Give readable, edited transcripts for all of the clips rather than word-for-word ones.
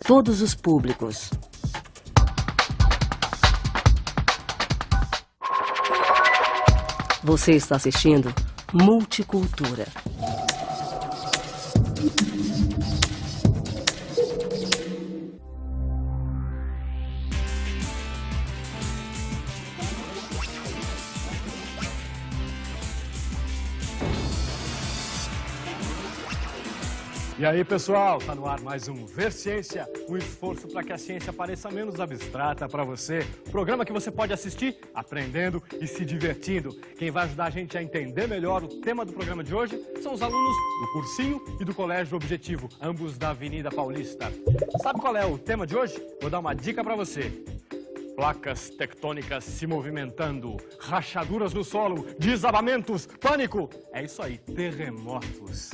todos os públicos. Você está assistindo Multicultura. E aí, pessoal, tá no ar mais um Ver Ciência, um esforço para que a ciência pareça menos abstrata para você. Programa que você pode assistir aprendendo e se divertindo. Quem vai ajudar a gente a entender melhor o tema do programa de hoje são os alunos do Cursinho e do Colégio Objetivo, ambos da Avenida Paulista. Sabe qual é o tema de hoje? Vou dar uma dica para você. Placas tectônicas se movimentando, rachaduras no solo, desabamentos, pânico. É isso aí, terremotos.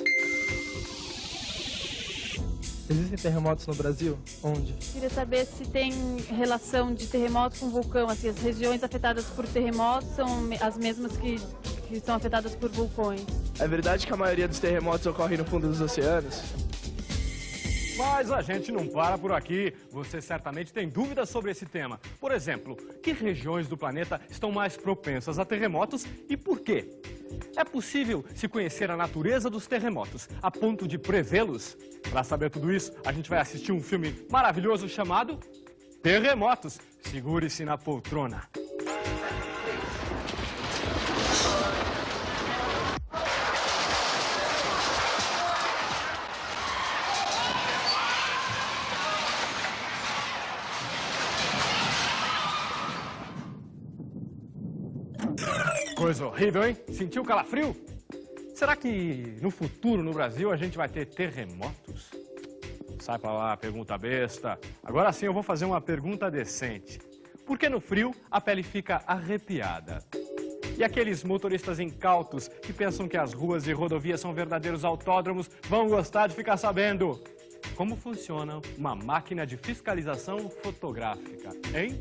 Existem terremotos no Brasil? Onde? Queria saber se tem relação de terremoto com vulcão, assim, as regiões afetadas por terremotos são as mesmas que são afetadas por vulcões. É verdade que a maioria dos terremotos ocorre no fundo dos oceanos? Mas a gente não para por aqui. Você certamente tem dúvidas sobre esse tema. Por exemplo, que regiões do planeta estão mais propensas a terremotos e por quê? É possível se conhecer a natureza dos terremotos a ponto de prevê-los? Para saber tudo isso, a gente vai assistir um filme maravilhoso chamado Terremotos. Segure-se na poltrona. Coisa horrível, hein? Sentiu o calafrio? Será que no futuro, no Brasil, a gente vai ter terremotos? Sai pra lá, pergunta besta. Agora sim eu vou fazer uma pergunta decente. Por que no frio a pele fica arrepiada? E aqueles motoristas incautos que pensam que as ruas e rodovias são verdadeiros autódromos vão gostar de ficar sabendo como funciona uma máquina de fiscalização fotográfica, hein?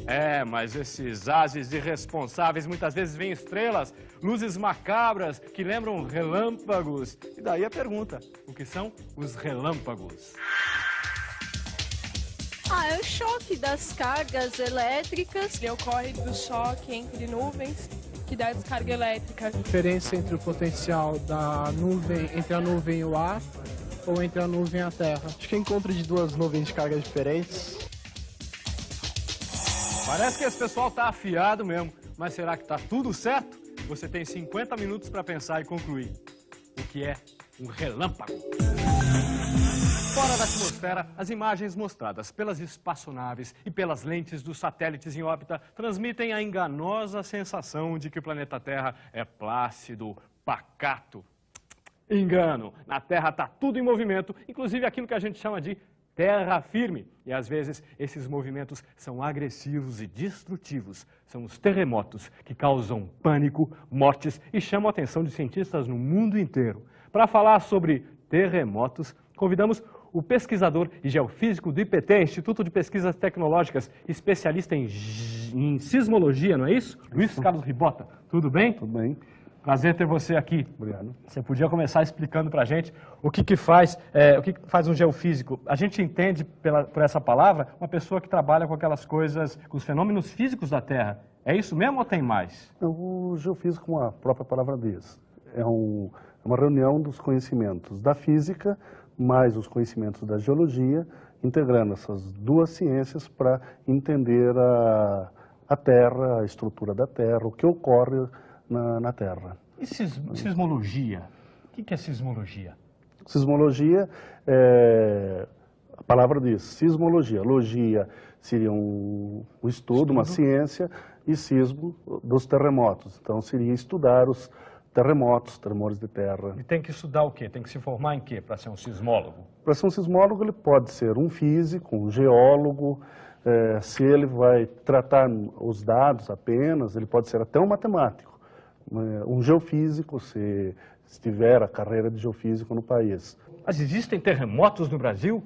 É, mas esses ases irresponsáveis muitas vezes veem estrelas, luzes macabras que lembram relâmpagos. E daí a pergunta, o que são os relâmpagos? É o choque das cargas elétricas. Ele ocorre do choque entre nuvens que dá descarga elétrica. A diferença entre o potencial da nuvem, entre a nuvem e o ar, ou entre a nuvem e a terra? Acho que é encontro de duas nuvens de cargas diferentes. Parece que esse pessoal tá afiado mesmo, mas será que tá tudo certo? Você tem 50 minutos para pensar e concluir. O que é um relâmpago? Fora da atmosfera, as imagens mostradas pelas espaçonaves e pelas lentes dos satélites em órbita transmitem a enganosa sensação de que o planeta Terra é plácido, pacato. Engano! Na Terra está tudo em movimento, inclusive aquilo que a gente chama de terra firme. E às vezes esses movimentos são agressivos e destrutivos. São os terremotos que causam pânico, mortes e chamam a atenção de cientistas no mundo inteiro. Para falar sobre terremotos, convidamos o pesquisador e geofísico do IPT, Instituto de Pesquisas Tecnológicas, especialista em sismologia, não é isso? Luiz Carlos Ribota. Tudo bem? Tudo bem. Prazer ter você aqui. Obrigado. Você podia começar explicando para a gente o que faz um geofísico. A gente entende por essa palavra uma pessoa que trabalha com aquelas coisas, com os fenômenos físicos da Terra. É isso mesmo ou tem mais? O geofísico, como a própria palavra diz, é uma reunião dos conhecimentos da física mais os conhecimentos da geologia, integrando essas duas ciências para entender a Terra, a estrutura da Terra, o que ocorre na Terra. E sismologia? O que é sismologia? Sismologia, a palavra diz, sismologia. Logia seria um estudo, uma ciência, e sismo dos terremotos. Então seria estudar os terremotos, tremores de terra. E tem que estudar o quê? Tem que se formar em quê para ser um sismólogo? Para ser um sismólogo ele pode ser um físico, um geólogo, se ele vai tratar os dados apenas, ele pode ser até um matemático. Um geofísico, se tiver a carreira de geofísico no país. Mas existem terremotos no Brasil?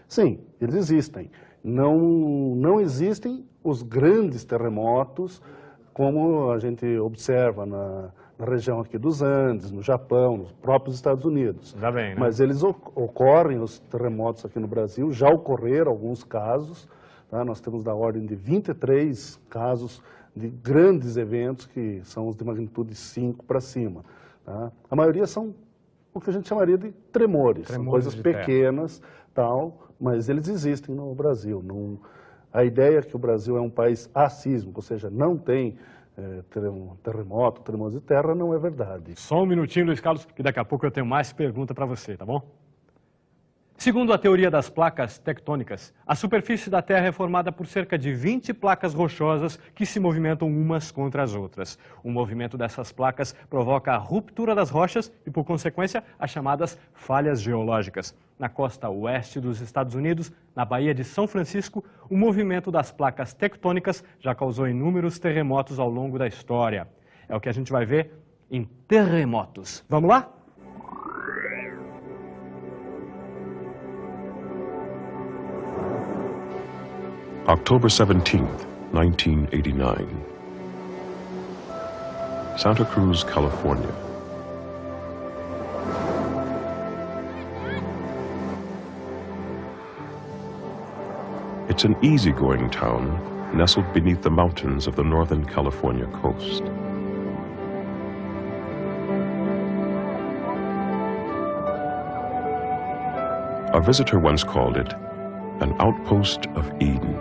Sim, eles existem. Não existem os grandes terremotos como a gente observa na região aqui dos Andes, no Japão, nos próprios Estados Unidos. Ainda bem, né? Mas eles ocorrem, os terremotos aqui no Brasil, já ocorreram alguns casos, tá? Nós temos da ordem de 23 casos de grandes eventos, que são os de magnitude 5 para cima. Tá? A maioria são o que a gente chamaria de tremores, são coisas pequenas, tal, mas eles existem no Brasil. A ideia é que o Brasil é um país assísmico, ou seja, não tem terremoto, tremores de terra, não é verdade. Só um minutinho, Luiz Carlos, que daqui a pouco eu tenho mais pergunta para você, tá bom? Segundo a teoria das placas tectônicas, a superfície da Terra é formada por cerca de 20 placas rochosas que se movimentam umas contra as outras. O movimento dessas placas provoca a ruptura das rochas e, por consequência, as chamadas falhas geológicas. Na costa oeste dos Estados Unidos, na Baía de São Francisco, o movimento das placas tectônicas já causou inúmeros terremotos ao longo da história. É o que a gente vai ver em Terremotos. Vamos lá? October 17th, 1989. Santa Cruz, California. It's an easygoing town nestled beneath the mountains of the northern California coast. A visitor once called it an outpost of Eden.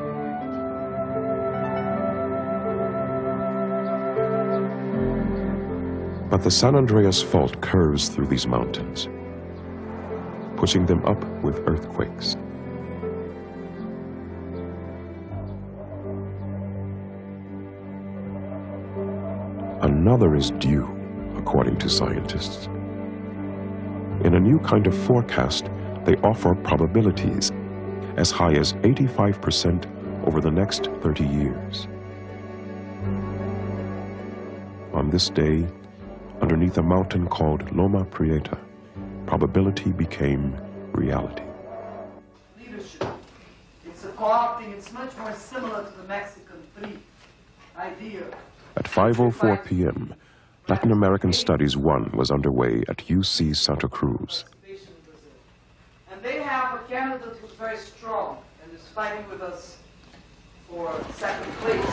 But the San Andreas Fault curves through these mountains, pushing them up with earthquakes. Another is due, according to scientists. In a new kind of forecast, they offer probabilities as high as 85% over the next 30 years. On this day, underneath a mountain called Loma Prieta, probability became reality. Leadership. It's a co-opting, it's much more similar to the Mexican three idea. At 5:04 p.m., Latin American Studies 1 was underway at UC Santa Cruz. And they have a candidate who's very strong and is fighting with us for second place.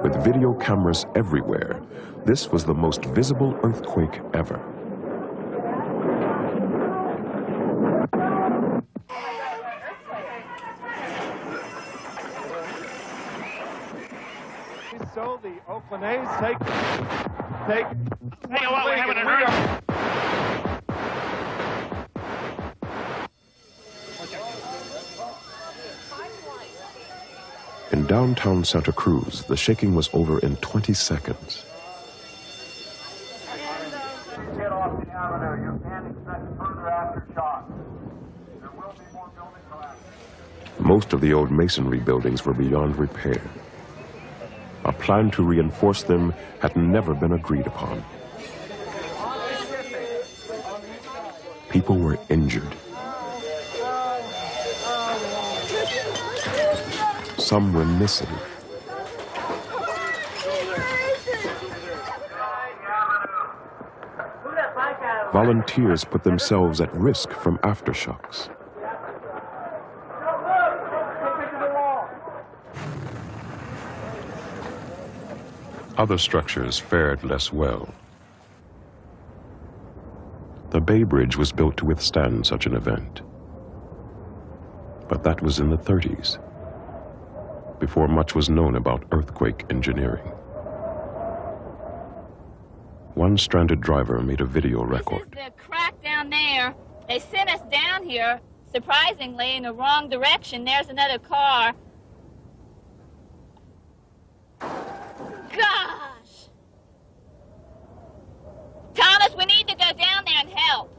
With video cameras everywhere, this was the most visible earthquake ever. So the Oakland A's take. Hey, well, we're having a In downtown Santa Cruz, the shaking was over in 20 seconds. Get off the avenue. You can't expect further aftershocks. There will be more building collapses. Most of the old masonry buildings were beyond repair. A plan to reinforce them had never been agreed upon. People were injured. Some were missing. Volunteers put themselves at risk from aftershocks. Other structures fared less well. The Bay Bridge was built to withstand such an event. But that was in the 30s, before much was known about earthquake engineering. One stranded driver made a video record. This is the crack down there. They sent us down here, surprisingly, in the wrong direction. There's another car. Gosh! Thomas, we need to go down there and help.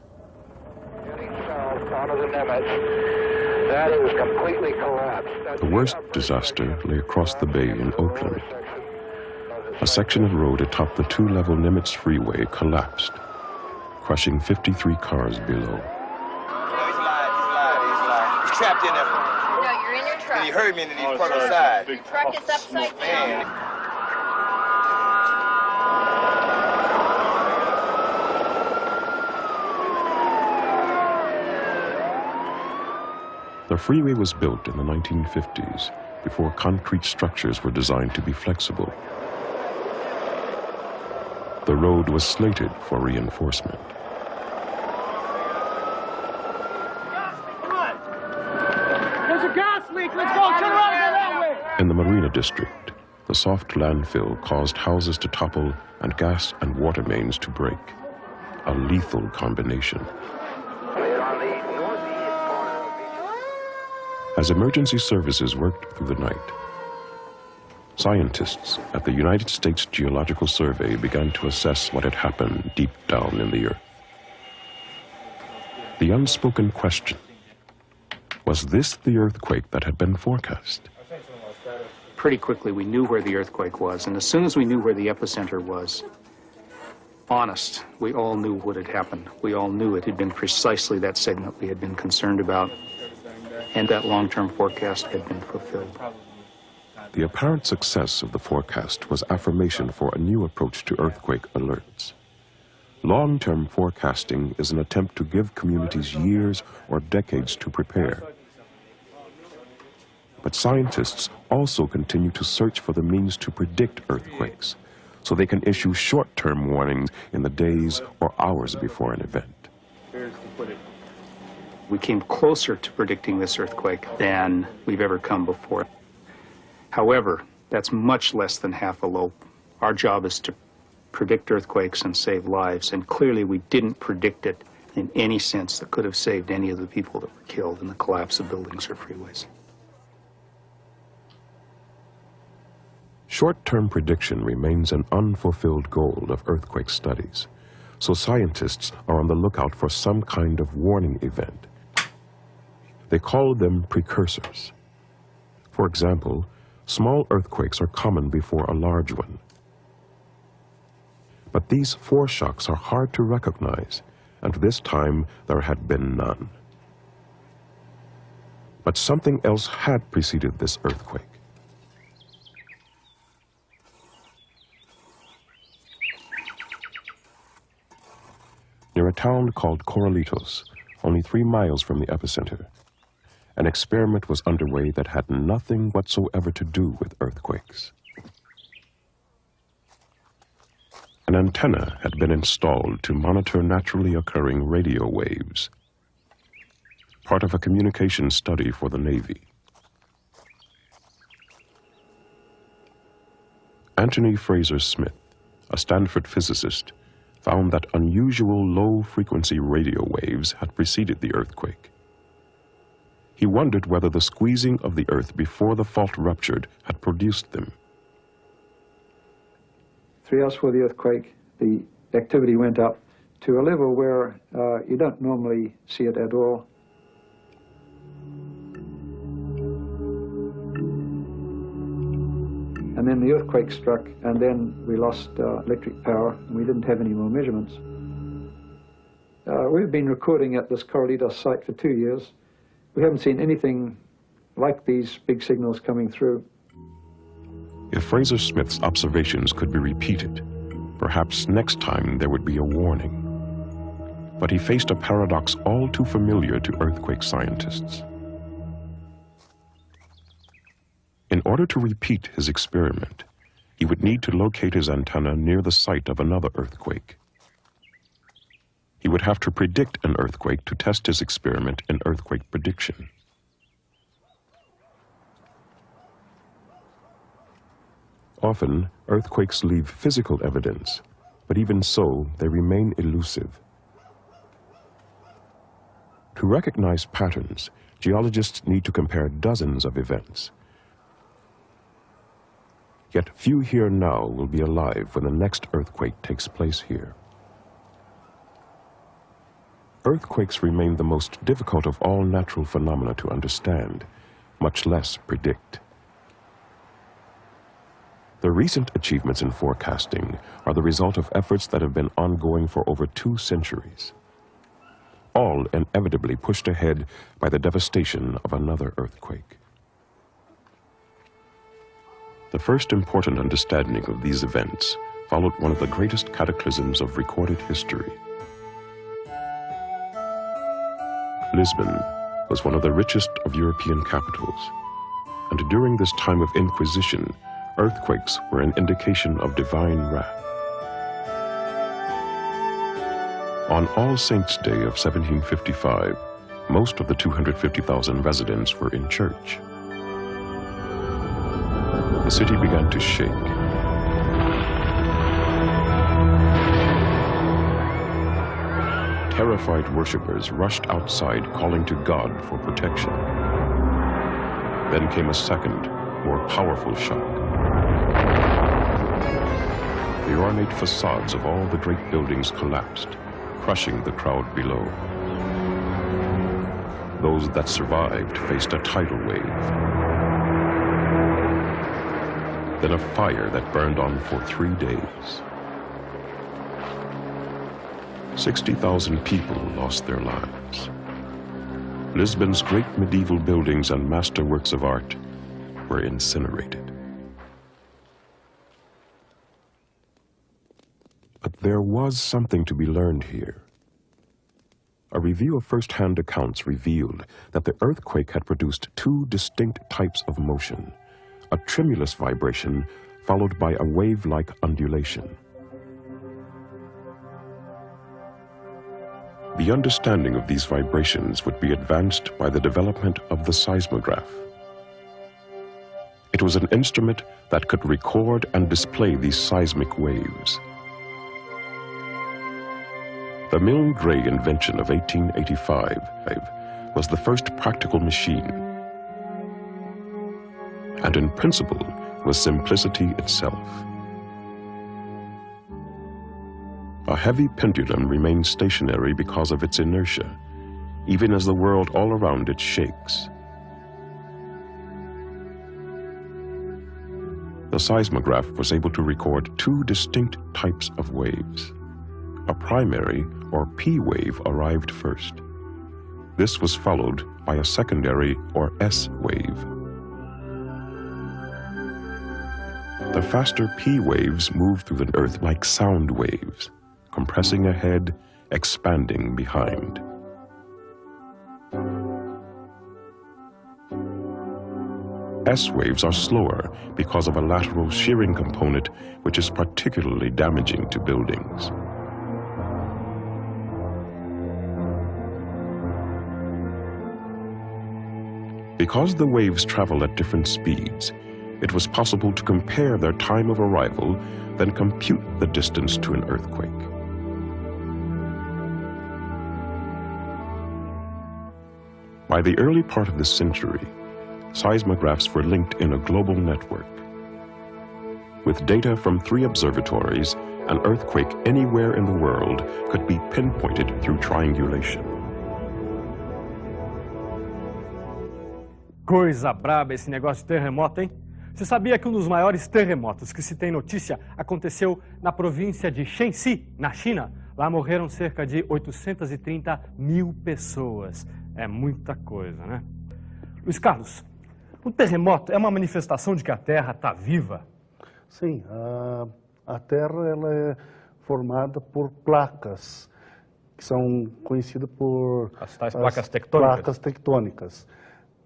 Getting south onto the Nimitz. That is completely collapsed. The worst disaster lay across the bay in Oakland. a section of road atop the two-level Nimitz Freeway collapsed, crushing 53 cars below. He's lying. He's trapped in there. No, you're in your truck. And he heard me and then he parked outside. Your truck is upside down. The freeway was built in the 1950s, before concrete structures were designed to be flexible. The road was slated for reinforcement. There's a gas leak. Let's go. Turn around and go that way. In the Marina District, the soft landfill caused houses to topple and gas and water mains to break. A lethal combination. As emergency services worked through the night, scientists at the United States Geological Survey began to assess what had happened deep down in the earth. The unspoken question: was this the earthquake that had been forecast? Pretty quickly we knew where the earthquake was, and as soon as we knew where the epicenter was, honest, we all knew what had happened. We all knew it had been precisely that segment we had been concerned about, and that long-term forecast had been fulfilled. The apparent success of the forecast was affirmation for a new approach to earthquake alerts. Long-term forecasting is an attempt to give communities years or decades to prepare. But scientists also continue to search for the means to predict earthquakes, so they can issue short-term warnings in the days or hours before an event. We came closer to predicting this earthquake than we've ever come before. However, that's much less than half a loaf. Our job is to predict earthquakes and save lives, and clearly we didn't predict it in any sense that could have saved any of the people that were killed in the collapse of buildings or freeways. Short-term prediction remains an unfulfilled goal of earthquake studies, so scientists are on the lookout for some kind of warning event. They call them precursors. For example, small earthquakes are common before a large one. But these foreshocks are hard to recognize, and this time there had been none. But something else had preceded this earthquake. Near a town called Corralitos, only 3 miles from the epicenter, an experiment was underway that had nothing whatsoever to do with earthquakes. An antenna had been installed to monitor naturally occurring radio waves, part of a communication study for the Navy. Anthony Fraser Smith, a Stanford physicist, found that unusual low-frequency radio waves had preceded the earthquake. He wondered whether the squeezing of the earth before the fault ruptured had produced them. 3 hours before the earthquake, the activity went up to a level where you don't normally see it at all. And then the earthquake struck, and then we lost electric power, and we didn't have any more measurements. We've been recording at this Corralitos site for 2 years. We haven't seen anything like these big signals coming through. If Fraser Smith's observations could be repeated, perhaps next time there would be a warning. But he faced a paradox all too familiar to earthquake scientists. In order to repeat his experiment, he would need to locate his antenna near the site of another earthquake. He would have to predict an earthquake to test his experiment in earthquake prediction. Often, earthquakes leave physical evidence, but even so, they remain elusive. To recognize patterns, geologists need to compare dozens of events. Yet few here now will be alive when the next earthquake takes place here. Earthquakes remain the most difficult of all natural phenomena to understand, much less predict. The recent achievements in forecasting are the result of efforts that have been ongoing for over 2 centuries, all inevitably pushed ahead by the devastation of another earthquake. The first important understanding of these events followed one of the greatest cataclysms of recorded history. Lisbon was one of the richest of European capitals, and during this time of Inquisition, earthquakes were an indication of divine wrath. On All Saints' Day of 1755, most of the 250,000 residents were in church. The city began to shake. Terrified worshippers rushed outside calling to God for protection. Then came a second, more powerful shock. The ornate facades of all the great buildings collapsed, crushing the crowd below. Those that survived faced a tidal wave. Then a fire that burned on for 3 days. 60,000 people lost their lives. Lisbon's great medieval buildings and masterworks of art were incinerated. But there was something to be learned here. A review of first-hand accounts revealed that the earthquake had produced 2 distinct types of motion, a tremulous vibration followed by a wave-like undulation. The understanding of these vibrations would be advanced by the development of the seismograph. It was an instrument that could record and display these seismic waves. The Milne Gray invention of 1885 was the first practical machine, and in principle was simplicity itself. A heavy pendulum remains stationary because of its inertia, even as the world all around it shakes. The seismograph was able to record 2 distinct types of waves. A primary, or P wave, arrived first. This was followed by a secondary, or S wave. The faster P waves move through the Earth like sound waves, compressing ahead, expanding behind. S waves are slower because of a lateral shearing component which is particularly damaging to buildings. Because the waves travel at different speeds, it was possible to compare their time of arrival, then compute the distance to an earthquake. By the early part of this century, seismographs were linked in a global network. With data from 3 observatories, an earthquake anywhere in the world could be pinpointed through triangulation. Coisa braba esse negócio de terremoto, hein? Você sabia que um dos maiores terremotos que se tem notícia aconteceu na província de Shanxi, na China? Lá morreram cerca de 830 mil pessoas. É muita coisa, né? Luiz Carlos, o terremoto é uma manifestação de que a Terra está viva? Sim, a Terra ela é formada por placas, que são conhecidas por... As tais placas tectônicas? Placas tectônicas.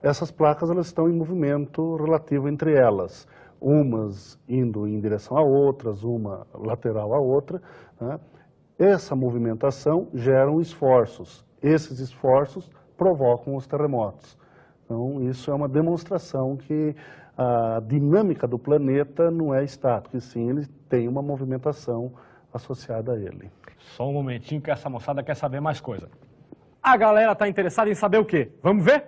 Essas placas elas estão em movimento relativo entre elas, umas indo em direção a outras, uma lateral a outra, né? Essa movimentação gera esforços. Esses esforços provocam os terremotos. Então, isso é uma demonstração que a dinâmica do planeta não é estática, e sim ele tem uma movimentação associada a ele. Só um momentinho que essa moçada quer saber mais coisa. A galera está interessada em saber o quê? Vamos ver?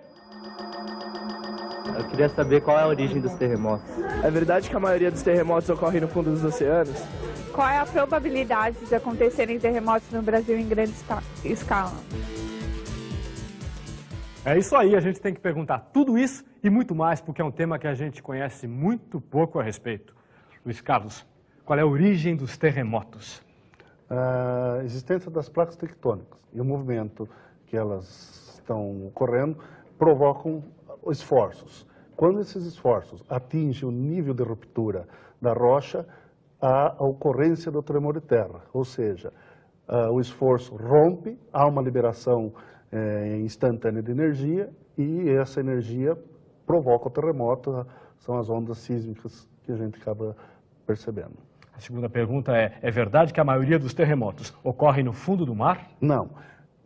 Eu queria saber qual é a origem dos terremotos. É verdade que a maioria dos terremotos ocorre no fundo dos oceanos? Qual é a probabilidade de acontecerem terremotos no Brasil em grande escala? É isso aí, a gente tem que perguntar tudo isso e muito mais, porque é um tema que a gente conhece muito pouco a respeito. Luiz Carlos, qual é a origem dos terremotos? A existência das placas tectônicas e o movimento que elas estão ocorrendo provocam esforços. Quando esses esforços atingem o nível de ruptura da rocha, há a ocorrência do tremor de terra, ou seja, o esforço rompe, há uma liberação instantânea de energia e essa energia provoca o terremoto, são as ondas sísmicas que a gente acaba percebendo. A segunda pergunta é verdade que a maioria dos terremotos ocorre no fundo do mar? Não.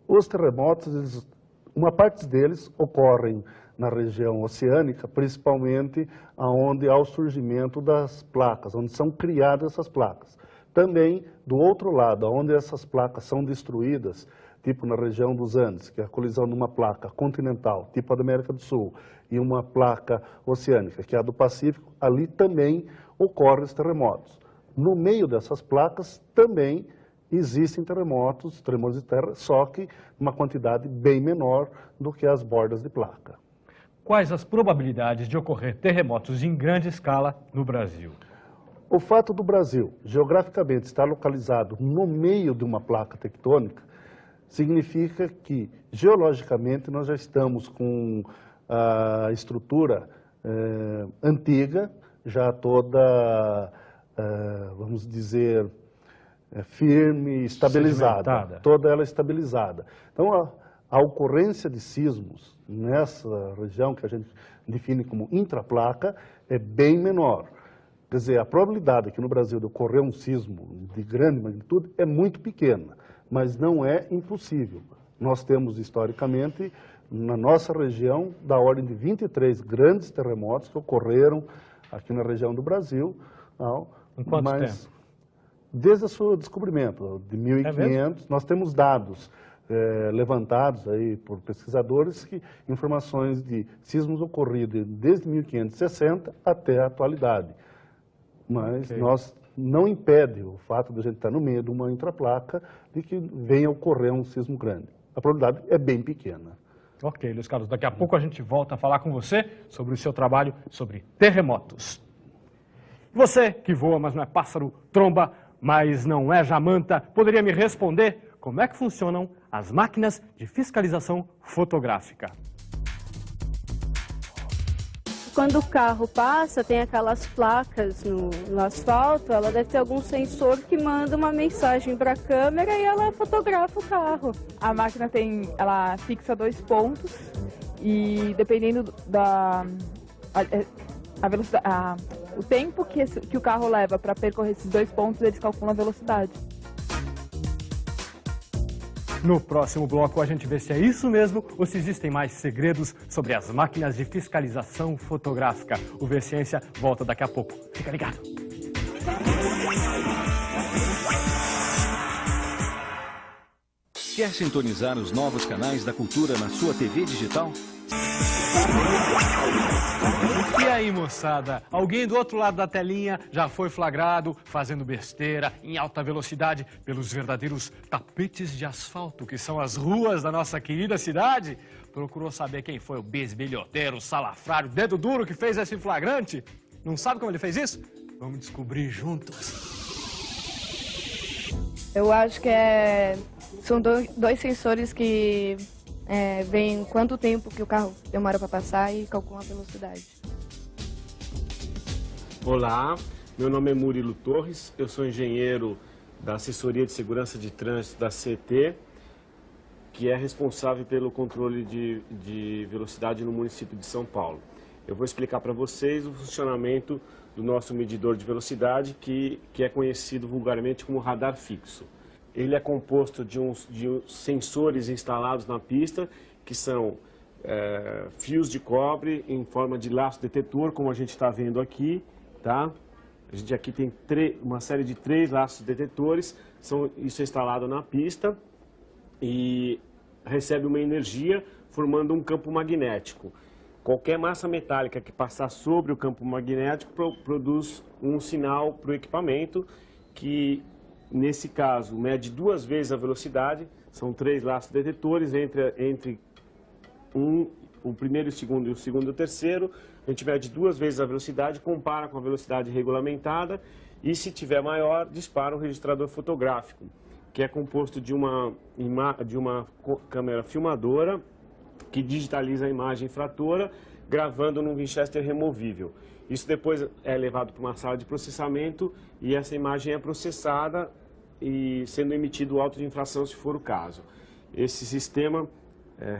Os terremotos, uma parte deles ocorrem na região oceânica, principalmente onde há o surgimento das placas, onde são criadas essas placas. Também, do outro lado, onde essas placas são destruídas, tipo na região dos Andes, que é a colisão de uma placa continental, tipo a da América do Sul, e uma placa oceânica, que é a do Pacífico, ali também ocorrem os terremotos. No meio dessas placas também existem terremotos, tremores de terra, só que uma quantidade bem menor do que as bordas de placa. Quais as probabilidades de ocorrer terremotos em grande escala no Brasil? O fato do Brasil, geograficamente, estar localizado no meio de uma placa tectônica, significa que, geologicamente, nós já estamos com a estrutura antiga, já toda, vamos dizer, firme, estabilizada, toda ela estabilizada. Então, a ocorrência de sismos nessa região, que a gente define como intraplaca, é bem menor. Quer dizer, a probabilidade aqui no Brasil de ocorrer um sismo de grande magnitude é muito pequena, mas não é impossível. Nós temos, historicamente, na nossa região, da ordem de 23 grandes terremotos que ocorreram aqui na região do Brasil. Em quanto tempo? Desde o seu descobrimento, de 1500, nós temos dados levantados aí por pesquisadores, informações de sismos ocorridos desde 1560 até a atualidade. Mas nós não impede o fato de a gente estar no meio de uma intraplaca de que venha a ocorrer um sismo grande. A probabilidade é bem pequena. Ok, Luiz Carlos, daqui a pouco a gente volta a falar com você sobre o seu trabalho sobre terremotos. Você que voa, mas não é pássaro, tromba, mas não é jamanta, poderia me responder como é que funcionam as máquinas de fiscalização fotográfica? Quando o carro passa, tem aquelas placas no asfalto, ela deve ter algum sensor que manda uma mensagem para a câmera e ela fotografa o carro. A máquina ela fixa 2 pontos e dependendo da velocidade, o tempo que o carro leva para percorrer esses 2 pontos, eles calculam a velocidade. No próximo bloco a gente vê se é isso mesmo ou se existem mais segredos sobre as máquinas de fiscalização fotográfica. O V Ciência volta daqui a pouco. Fica ligado. Quer sintonizar os novos canais da cultura na sua TV digital? E aí, moçada? Alguém do outro lado da telinha já foi flagrado fazendo besteira em alta velocidade pelos verdadeiros tapetes de asfalto, que são as ruas da nossa querida cidade? Procurou saber quem foi o bisbilhoteiro, salafrário, dedo duro que fez esse flagrante? Não sabe como ele fez isso? Vamos descobrir juntos. Eu acho que são dois sensores que veem quanto tempo que o carro demora para passar e calculam a velocidade. Olá, meu nome é Murilo Torres, eu sou engenheiro da Assessoria de Segurança de Trânsito da CT, que é responsável pelo controle de velocidade no município de São Paulo. Eu vou explicar para vocês o funcionamento do nosso medidor de velocidade, que é conhecido vulgarmente como radar fixo. Ele é composto de sensores instalados na pista, que são fios de cobre em forma de laço detetor, como a gente está vendo aqui, tá? A gente aqui tem uma série de 3 laços detetores, isso é instalado na pista e recebe uma energia formando um campo magnético. Qualquer massa metálica que passar sobre o campo magnético produz um sinal para o equipamento que, nesse caso, mede 2 vezes a velocidade. São 3 laços detetores entre o primeiro e o segundo e o terceiro. A gente mede 2 vezes a velocidade, compara com a velocidade regulamentada e, se tiver maior, dispara um registrador fotográfico, que é composto de uma câmera filmadora que digitaliza a imagem infratora, gravando num Winchester removível. Isso depois é levado para uma sala de processamento e essa imagem é processada e sendo emitido o auto de infração, se for o caso. Esse sistema,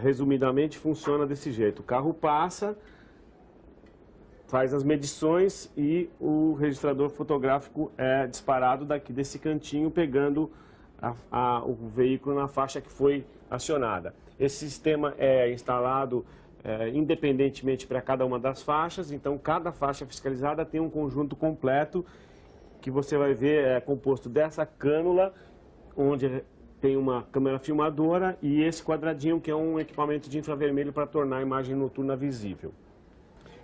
resumidamente, funciona desse jeito. O carro passa, faz as medições e o registrador fotográfico é disparado daqui desse cantinho, pegando o veículo na faixa que foi acionada. Esse sistema é instalado independentemente para cada uma das faixas, então cada faixa fiscalizada tem um conjunto completo que você vai ver composto dessa cânula, onde tem uma câmera filmadora, e esse quadradinho que é um equipamento de infravermelho para tornar a imagem noturna visível.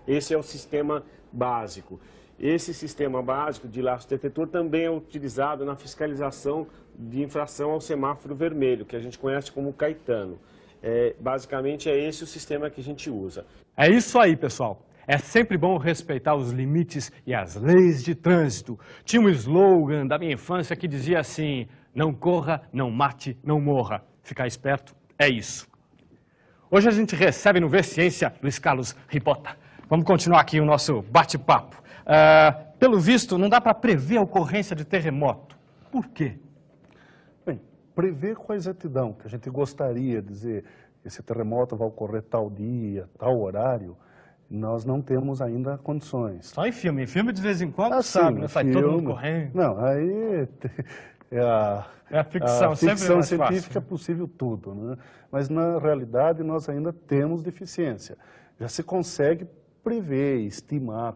Esse é o sistema básico. Esse sistema básico de laço detetor também é utilizado na fiscalização de infração ao semáforo vermelho, que a gente conhece como Caetano. Basicamente é esse o sistema que a gente usa. É isso aí, pessoal. É sempre bom respeitar os limites e as leis de trânsito. Tinha um slogan da minha infância que dizia assim: não corra, não mate, não morra. Ficar esperto é isso. Hoje a gente recebe no Vê Ciência Luiz Carlos Ripota. Vamos continuar aqui o nosso bate-papo. Pelo visto, não dá para prever a ocorrência de terremoto. Por quê? Bem, prever com exatidão, que a gente gostaria de dizer, esse terremoto vai ocorrer tal dia, tal horário, nós não temos ainda condições. Só em filme. Em filme, de vez em quando, sabe, né? Sai todo mundo correndo. Não, aí a ficção, a ficção científica é possível tudo, né? Mas, na realidade, nós ainda temos deficiência. Já se consegue prever, estimar,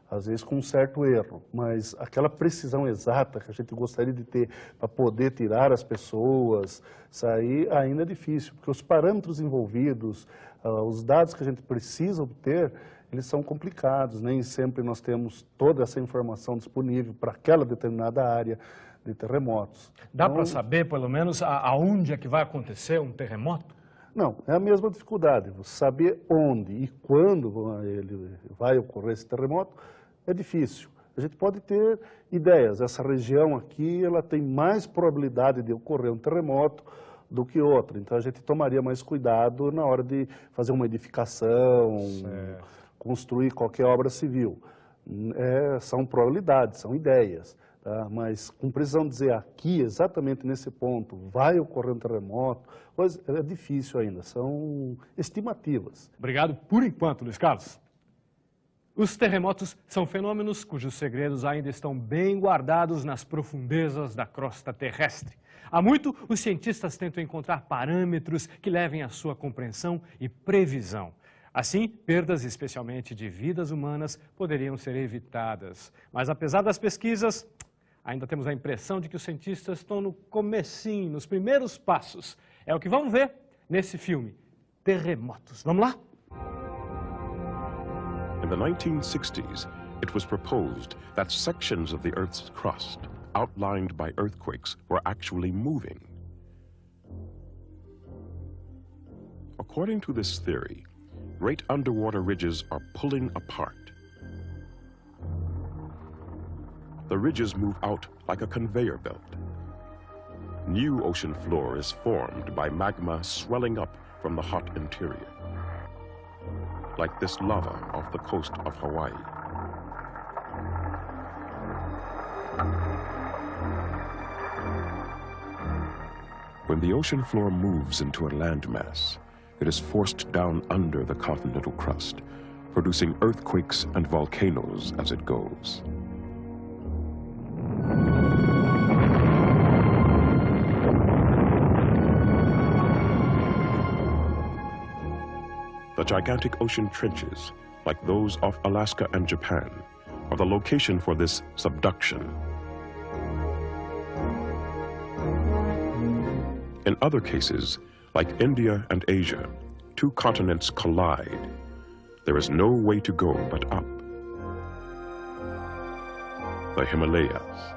às vezes com um certo erro, mas aquela precisão exata que a gente gostaria de ter para poder tirar as pessoas, isso aí ainda é difícil, porque os parâmetros envolvidos, os dados que a gente precisa obter, eles são complicados, nem sempre nós temos toda essa informação disponível para aquela determinada área de terremotos. Dá para saber, pelo menos, aonde é que vai acontecer um terremoto? Não, é a mesma dificuldade. Saber onde e quando ele vai ocorrer esse terremoto é difícil. A gente pode ter ideias. Essa região aqui, ela tem mais probabilidade de ocorrer um terremoto do que outra. Então, a gente tomaria mais cuidado na hora de fazer uma edificação, construir qualquer obra civil. São probabilidades, são ideias. Tá? Mas, com precisão dizer aqui, exatamente nesse ponto, vai ocorrer um terremoto, pois é difícil ainda, são estimativas. Obrigado por enquanto, Luiz Carlos. Os terremotos são fenômenos cujos segredos ainda estão bem guardados nas profundezas da crosta terrestre. Há muito, os cientistas tentam encontrar parâmetros que levem à sua compreensão e previsão. Assim, perdas, especialmente de vidas humanas, poderiam ser evitadas. Mas, apesar das pesquisas, ainda temos a impressão de que os cientistas estão no comecinho, nos primeiros passos. É o que vamos ver nesse filme, Terremotos. Vamos lá? In the 1960s, it was proposed that sections of the Earth's crust, outlined by earthquakes, were actually moving. According to this theory, great underwater ridges are pulling apart. The ridges move out like a conveyor belt. New ocean floor is formed by magma swelling up from the hot interior, like this lava off the coast of Hawaii. When the ocean floor moves into a landmass, it is forced down under the continental crust, producing earthquakes and volcanoes as it goes. The gigantic ocean trenches, like those off Alaska and Japan, are the location for this subduction. In other cases, like India and Asia, two continents collide. There is no way to go but up. The Himalayas.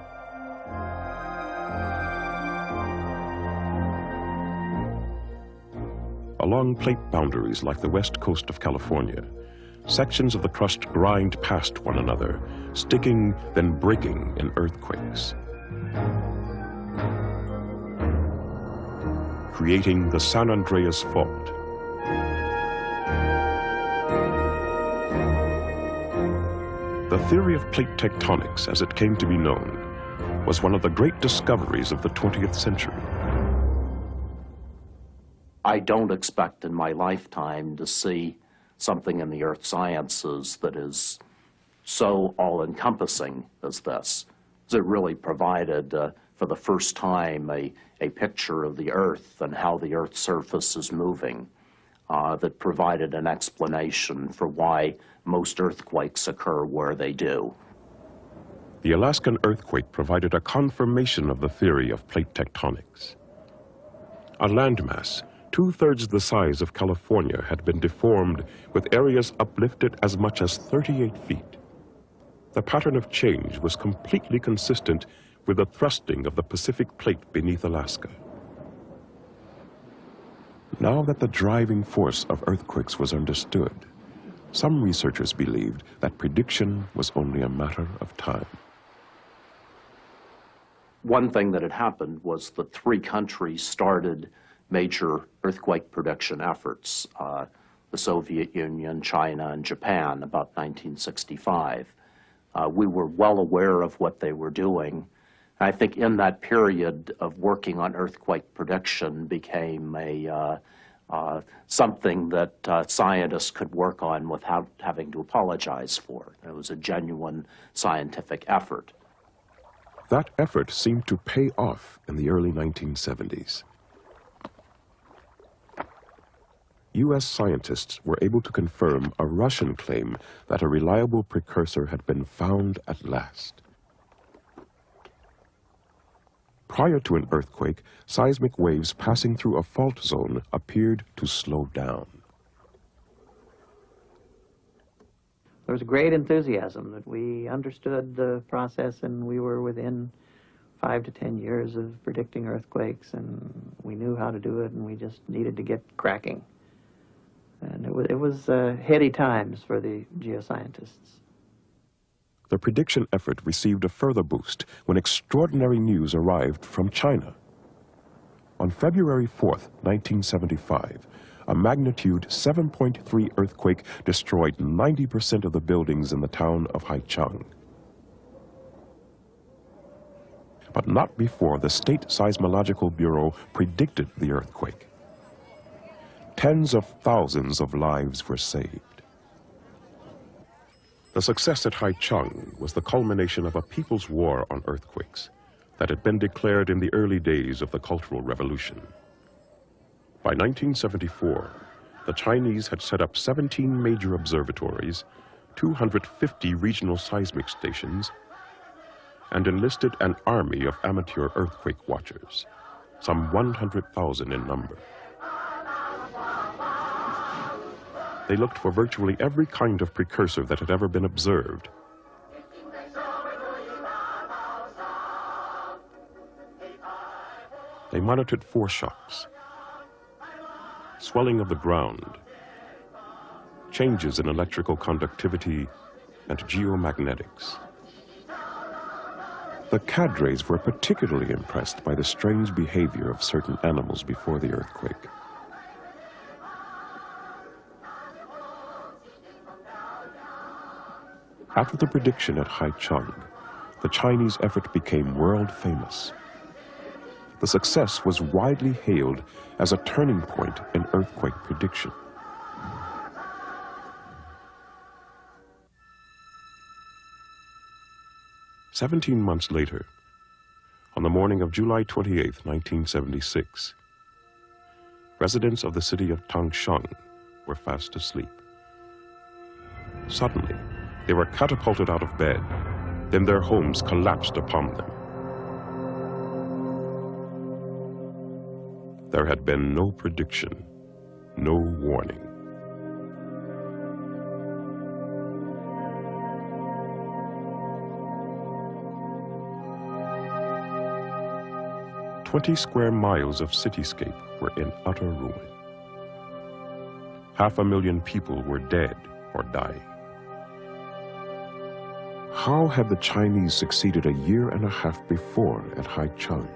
Along plate boundaries like the west coast of California, sections of the crust grind past one another, sticking, then breaking in earthquakes, creating the San Andreas Fault. The theory of plate tectonics, as it came to be known, was one of the great discoveries of the 20th century. I don't expect in my lifetime to see something in the earth sciences that is so all-encompassing as this. It really provided, for the first time, a picture of the earth and how the earth's surface is moving, that provided an explanation for why most earthquakes occur where they do. The Alaskan earthquake provided a confirmation of the theory of plate tectonics. A landmass 2/3 the size of California had been deformed, with areas uplifted as much as 38 feet. The pattern of change was completely consistent with the thrusting of the Pacific Plate beneath Alaska. Now that the driving force of earthquakes was understood, some researchers believed that prediction was only a matter of time. One thing that had happened was that 3 countries started major earthquake prediction efforts, the Soviet Union, China, and Japan, about 1965. We were well aware of what they were doing. I think in that period of working on earthquake prediction became something that scientists could work on without having to apologize for. It was a genuine scientific effort. That effort seemed to pay off in the early 1970s. U.S. scientists were able to confirm a Russian claim that a reliable precursor had been found at last. Prior to an earthquake, seismic waves passing through a fault zone appeared to slow down. There was great enthusiasm that we understood the process, and we were within 5 to 10 years of predicting earthquakes, and we knew how to do it, and we just needed to get cracking. And it was heady times for the geoscientists. The prediction effort received a further boost when extraordinary news arrived from China. On February 4th, 1975, a magnitude 7.3 earthquake destroyed 90% of the buildings in the town of Haichang. But not before the State Seismological Bureau predicted the earthquake. Tens of thousands of lives were saved. The success at Haichang was the culmination of a people's war on earthquakes that had been declared in the early days of the Cultural Revolution. By 1974, the Chinese had set up 17 major observatories, 250 regional seismic stations, and enlisted an army of amateur earthquake watchers, some 100,000 in number. They looked for virtually every kind of precursor that had ever been observed. They monitored foreshocks, swelling of the ground, changes in electrical conductivity, and geomagnetics. The cadres were particularly impressed by the strange behavior of certain animals before the earthquake. After the prediction at Haichang, the Chinese effort became world famous. The success was widely hailed as a turning point in earthquake prediction. "17 months later, on the morning of July 28, 1976, residents of the city of Tangshan were fast asleep. Suddenly, they were catapulted out of bed, then their homes collapsed upon them. There had been no prediction, no warning. "20 square miles of cityscape were in utter ruin. 500,000 people were dead or dying. How had the Chinese succeeded a year and a half before at Haicheng?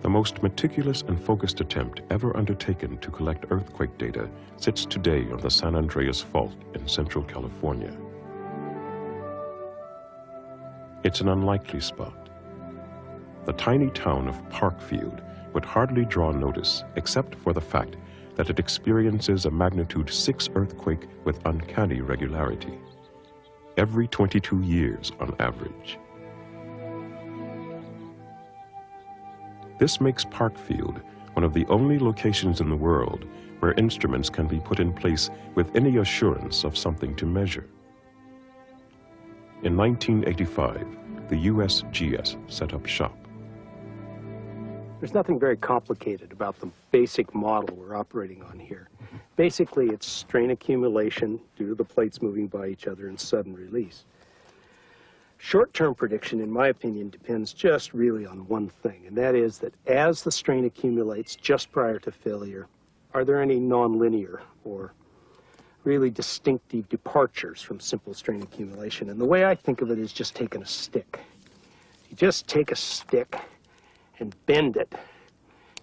The most meticulous and focused attempt ever undertaken to collect earthquake data sits today on the San Andreas Fault in Central California. It's an unlikely spot. The tiny town of Parkfield would hardly draw notice except for the fact that it experiences a magnitude 6 earthquake with uncanny regularity, every 22 years on average. This makes Parkfield one of the only locations in the world where instruments can be put in place with any assurance of something to measure. In 1985, the USGS set up shop. There's nothing very complicated about the basic model we're operating on here. Basically, it's strain accumulation due to the plates moving by each other and sudden release. Short-term prediction, in my opinion, depends just really on one thing, and that is that as the strain accumulates just prior to failure, are there any nonlinear or really distinctive departures from simple strain accumulation? And the way I think of it is just taking a stick. You just take a stick and bend it.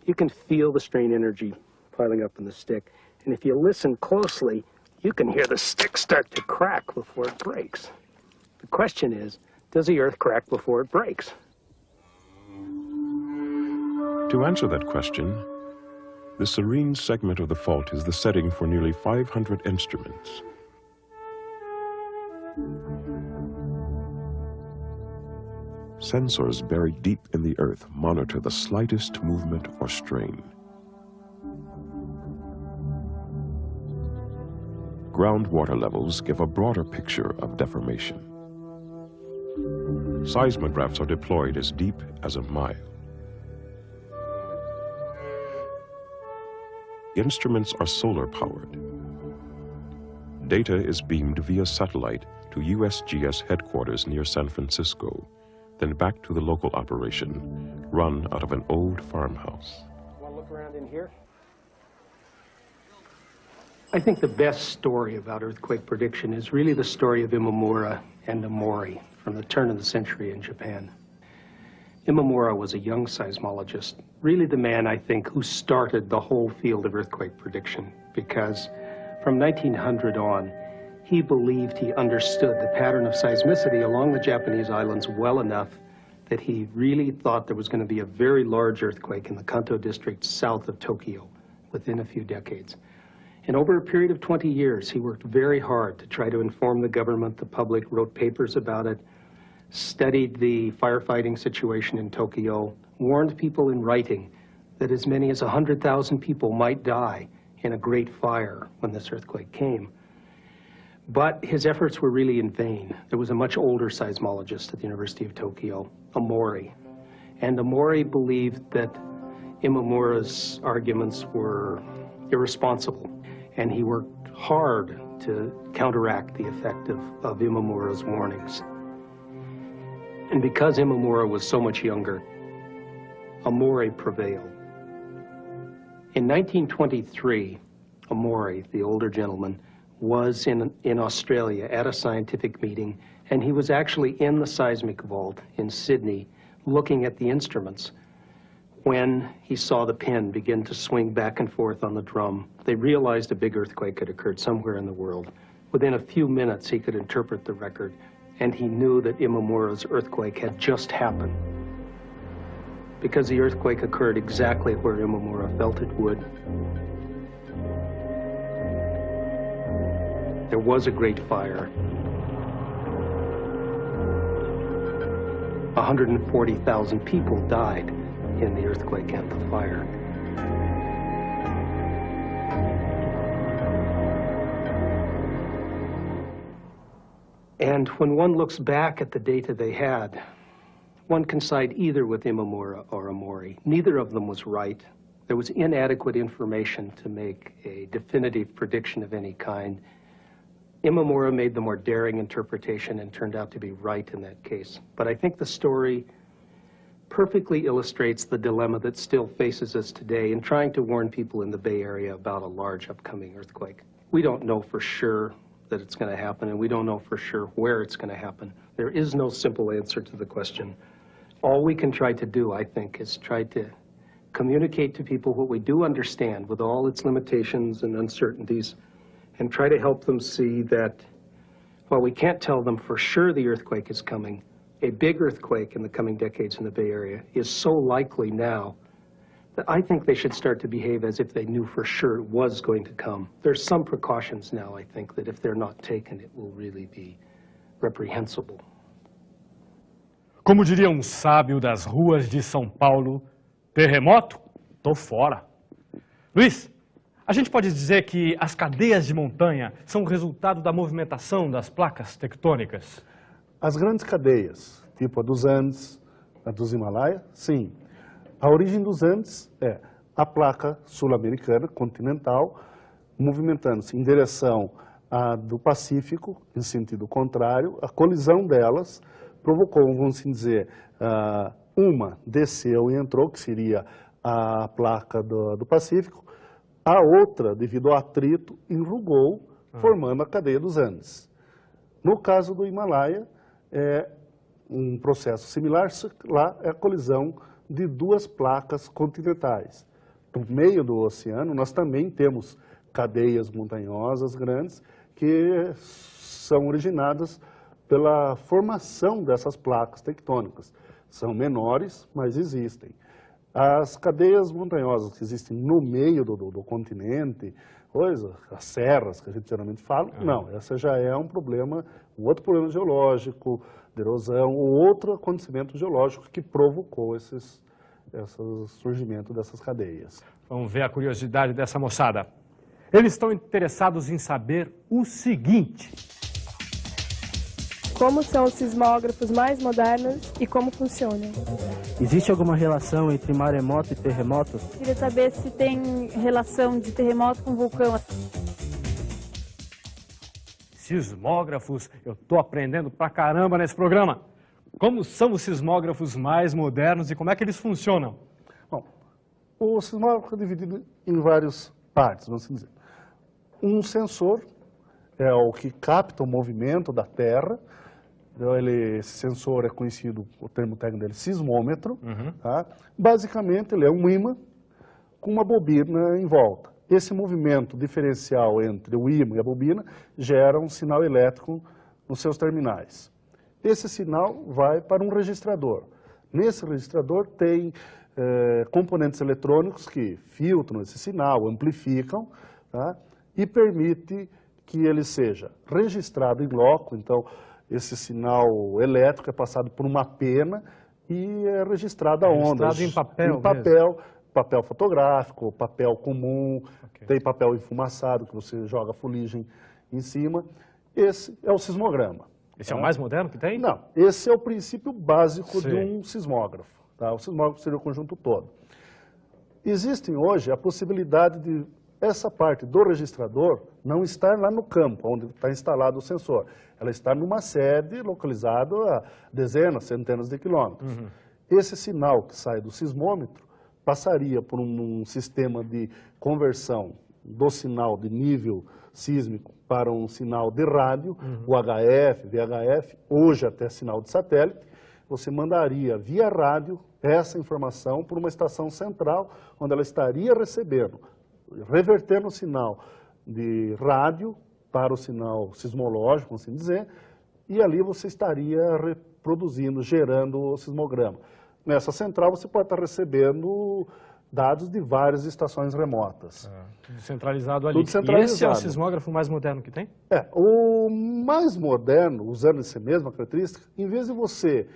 You can feel the strain energy piling up in the stick, and if you listen closely, you can hear the stick start to crack before it breaks. The question is, does the earth crack before it breaks? To answer that question, the serene segment of the fault is the setting for nearly 500 instruments. Sensors buried deep in the earth monitor the slightest movement or strain. Groundwater levels give a broader picture of deformation. Seismographs are deployed as deep as a mile. Instruments are solar-powered. Data is beamed via satellite to USGS headquarters near San Francisco, then back to the local operation, run out of an old farmhouse. Want to look around in here? I think the best story about earthquake prediction is really the story of Imamura and Omori from the turn of the century in Japan. Imamura was a young seismologist, really the man, I think, who started the whole field of earthquake prediction, because from 1900 on, he believed he understood the pattern of seismicity along the Japanese islands well enough that he really thought there was going to be a very large earthquake in the Kanto district south of Tokyo within a few decades. And over a period of 20 years, he worked very hard to try to inform the government, the public, wrote papers about it, studied the firefighting situation in Tokyo, warned people in writing that as many as 100,000 people might die in a great fire when this earthquake came. But his efforts were really in vain. There was a much older seismologist at the University of Tokyo, Omori. And Omori believed that Imamura's arguments were irresponsible. And he worked hard to counteract the effect of Imamura's warnings. And because Imamura was so much younger, Omori prevailed. In 1923, Omori, the older gentleman, was in Australia at a scientific meeting, and he was actually in the seismic vault in Sydney looking at the instruments when he saw the pen begin to swing back and forth on the drum. They realized a big earthquake had occurred somewhere in the world. Within a few minutes, he could interpret the record, and he knew that Imamura's earthquake had just happened, because the earthquake occurred exactly where Imamura felt it would. There was a great fire. 140,000 people died in the earthquake and the fire. And when one looks back at the data they had, one can side either with Imamura or Omori. Neither of them was right. There was inadequate information to make a definitive prediction of any kind. Imamura made the more daring interpretation and turned out to be right in that case. But I think the story perfectly illustrates the dilemma that still faces us today in trying to warn people in the Bay Area about a large upcoming earthquake. We don't know for sure that it's going to happen, and we don't know for sure where it's going to happen. There is no simple answer to the question. All we can try to do, I think, is try to communicate to people what we do understand with all its limitations and uncertainties, and try to help them see that while we can't tell them for sure the earthquake is coming, a big earthquake in the coming decades in the Bay Area is so likely now that I think they should start to behave as if they knew for sure it was going to come. There's some precautions now, I think, that if they're not taken, it will really be reprehensible. Como diria um sábio das ruas de São Paulo, terremoto? Tô fora. Luiz, a gente pode dizer que as cadeias de montanha são resultado da movimentação das placas tectônicas? As grandes cadeias, tipo a dos Andes, a dos Himalaia, sim. A origem dos Andes é a placa sul-americana, continental, movimentando-se em direção do Pacífico, em sentido contrário. A colisão delas provocou, vamos assim dizer, uma desceu e entrou, que seria a placa do Pacífico. A outra, devido ao atrito, enrugou, formando a cadeia dos Andes. No caso do Himalaia, é um processo similar, lá é a colisão de duas placas continentais. No meio do oceano, nós também temos cadeias montanhosas grandes que são originadas pela formação dessas placas tectônicas. São menores, mas existem. As cadeias montanhosas que existem no meio do continente, as serras que a gente geralmente fala, não, essa já é um problema, um outro problema geológico, de erosão, ou outro acontecimento geológico que provocou esse surgimento dessas cadeias. Vamos ver a curiosidade dessa moçada. Eles estão interessados em saber o seguinte: como são os sismógrafos mais modernos e como funcionam? Existe alguma relação entre maremoto e terremoto? Queria saber se tem relação de terremoto com vulcão. Sismógrafos, eu tô aprendendo pra caramba nesse programa. Como são os sismógrafos mais modernos e como é que eles funcionam? Bom, o sismógrafo é dividido em várias partes, vamos dizer. Um sensor é o que capta o movimento da Terra. Esse sensor é conhecido, o termo técnico dele, sismômetro. Tá? Basicamente, ele é um ímã com uma bobina em volta. Esse movimento diferencial entre o ímã e a bobina gera um sinal elétrico nos seus terminais. Esse sinal vai para um registrador. Nesse registrador tem componentes eletrônicos que filtram esse sinal, amplificam, tá? E permite que ele seja registrado em loco. Então, esse sinal elétrico é passado por uma pena e é registrado a ondas. Registrado em papel em papel, papel fotográfico, papel comum, tem papel enfumaçado que você joga fuligem em cima. Esse é o sismograma. Esse é o mais moderno que tem? Não, esse é o princípio básico de um sismógrafo. Tá? O sismógrafo seria o conjunto todo. Existem hoje a possibilidade de essa parte do registrador não estar lá no campo, onde está instalado o sensor. Ela está numa sede localizada a dezenas, centenas de quilômetros. Esse sinal que sai do sismômetro passaria por um sistema de conversão do sinal de nível sísmico para um sinal de rádio, o HF, VHF, hoje até sinal de satélite. Você mandaria via rádio essa informação para uma estação central, onde ela estaria recebendo, revertendo o sinal de rádio para o sinal sismológico, assim dizer, e ali você estaria reproduzindo, gerando o sismograma. Nessa central você pode estar recebendo dados de várias estações remotas. Tudo centralizado ali. Tudo centralizado. E esse é o sismógrafo mais moderno que tem? O mais moderno, usando essa mesma característica, em vez de você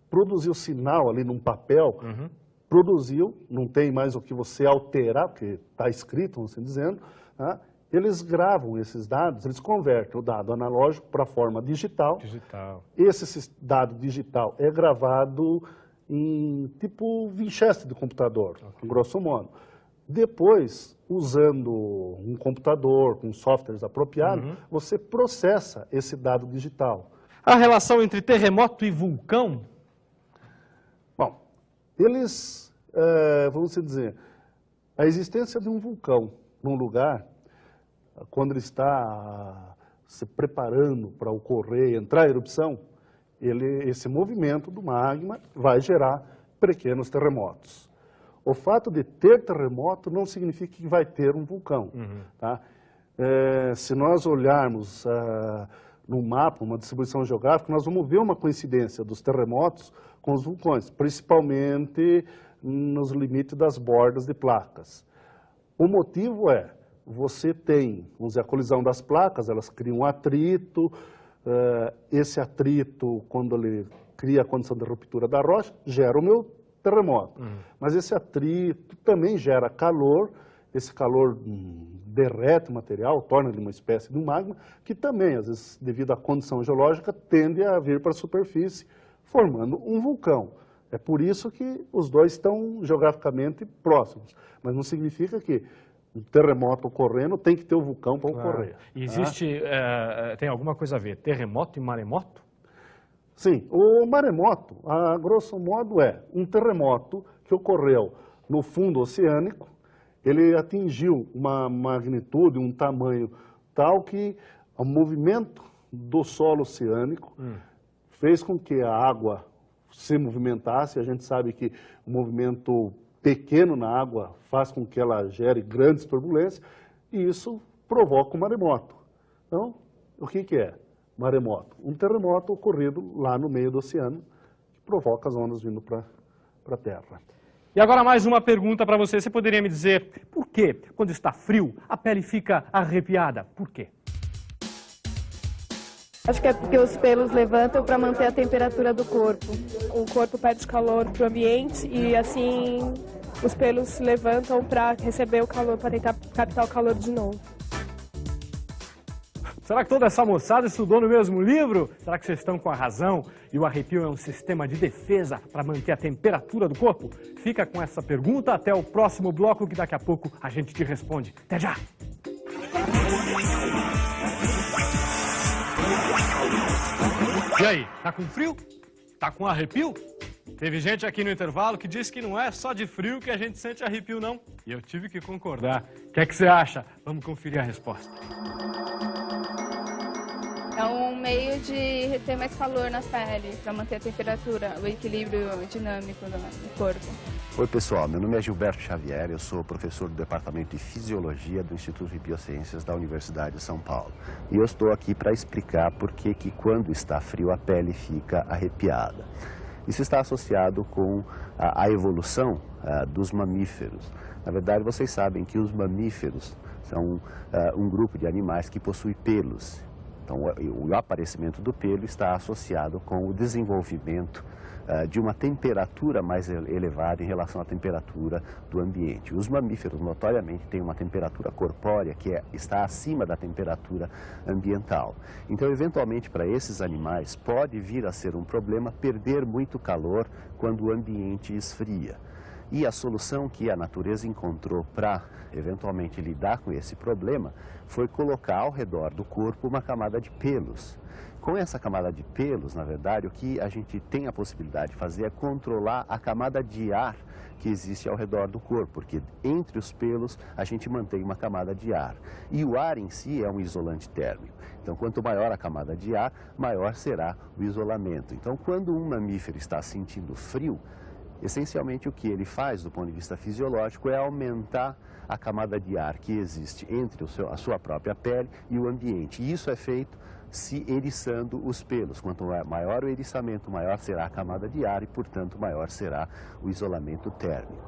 produzir o sinal ali num papel, produziu, não tem mais o que você alterar, porque está escrito, vamos assim dizendo, tá? Eles gravam esses dados, eles convertem o dado analógico para a forma digital. Esse dado digital é gravado em tipo Winchester de computador, grosso modo. Depois, usando um computador com softwares apropriados, você processa esse dado digital. A relação entre terremoto e vulcão? Bom, eles, vamos dizer, a existência de um vulcão num lugar quando ele está se preparando para ocorrer, entrar a erupção, esse movimento do magma vai gerar pequenos terremotos. O fato de ter terremoto não significa que vai ter um vulcão. Tá? Se nós olharmos no mapa, uma distribuição geográfica, nós vamos ver uma coincidência dos terremotos com os vulcões, principalmente nos limites das bordas de placas. O motivo é, você tem, vamos dizer, a colisão das placas, elas criam um atrito, esse atrito, quando ele cria a condição de ruptura da rocha, gera o meu terremoto. Mas esse atrito também gera calor, esse calor derrete o material, torna ele uma espécie de um magma, que também, às vezes, devido à condição geológica, tende a vir para a superfície, formando um vulcão. É por isso que os dois estão geograficamente próximos. Mas não significa que um terremoto ocorrendo tem que ter um vulcão para ocorrer. E existe, tem alguma coisa a ver, terremoto e maremoto? Sim, o maremoto, a grosso modo, é um terremoto que ocorreu no fundo oceânico. Ele atingiu uma magnitude, um tamanho tal que o movimento do solo oceânico fez com que a água se movimentasse. A gente sabe que o movimento pequeno na água faz com que ela gere grandes turbulências e isso provoca um maremoto. Então, o que é maremoto? Um terremoto ocorrido lá no meio do oceano que provoca as ondas vindo para a Terra. E agora mais uma pergunta para você. Você poderia me dizer por que, quando está frio, a pele fica arrepiada? Por quê? Acho que é porque os pelos levantam para manter a temperatura do corpo. O corpo pede calor para o ambiente e assim os pelos se levantam para receber o calor, para tentar captar o calor de novo. Será que toda essa moçada estudou no mesmo livro? Será que vocês estão com a razão? E o arrepio é um sistema de defesa para manter a temperatura do corpo? Fica com essa pergunta até o próximo bloco, que daqui a pouco a gente te responde. Até já! E aí, tá com frio? Tá com arrepio? Teve gente aqui no intervalo que disse que não é só de frio que a gente sente arrepio, não. E eu tive que concordar. O que é que você acha? Vamos conferir a resposta. É um meio de reter mais calor na pele, para manter a temperatura, o equilíbrio dinâmico do corpo. Oi pessoal, meu nome é Gilberto Xavier, eu sou professor do Departamento de Fisiologia do Instituto de Biociências da Universidade de São Paulo. E eu estou aqui para explicar por que quando está frio a pele fica arrepiada. Isso está associado com a evolução dos mamíferos. Na verdade, vocês sabem que os mamíferos são um grupo de animais que possui pelos. Então, o aparecimento do pelo está associado com o desenvolvimento de uma temperatura mais elevada em relação à temperatura do ambiente. Os mamíferos, notoriamente, têm uma temperatura corpórea que está acima da temperatura ambiental. Então, eventualmente, para esses animais, pode vir a ser um problema perder muito calor quando o ambiente esfria. E a solução que a natureza encontrou para, eventualmente, lidar com esse problema foi colocar ao redor do corpo uma camada de pelos. Com essa camada de pelos, na verdade, o que a gente tem a possibilidade de fazer é controlar a camada de ar que existe ao redor do corpo, porque entre os pelos a gente mantém uma camada de ar. E o ar em si é um isolante térmico. Então, quanto maior a camada de ar, maior será o isolamento. Então, quando um mamífero está sentindo frio, essencialmente o que ele faz do ponto de vista fisiológico é aumentar a camada de ar que existe entre a sua própria pele e o ambiente. E isso é feito se eriçando os pelos. Quanto maior o eriçamento, maior será a camada de ar e, portanto, maior será o isolamento térmico.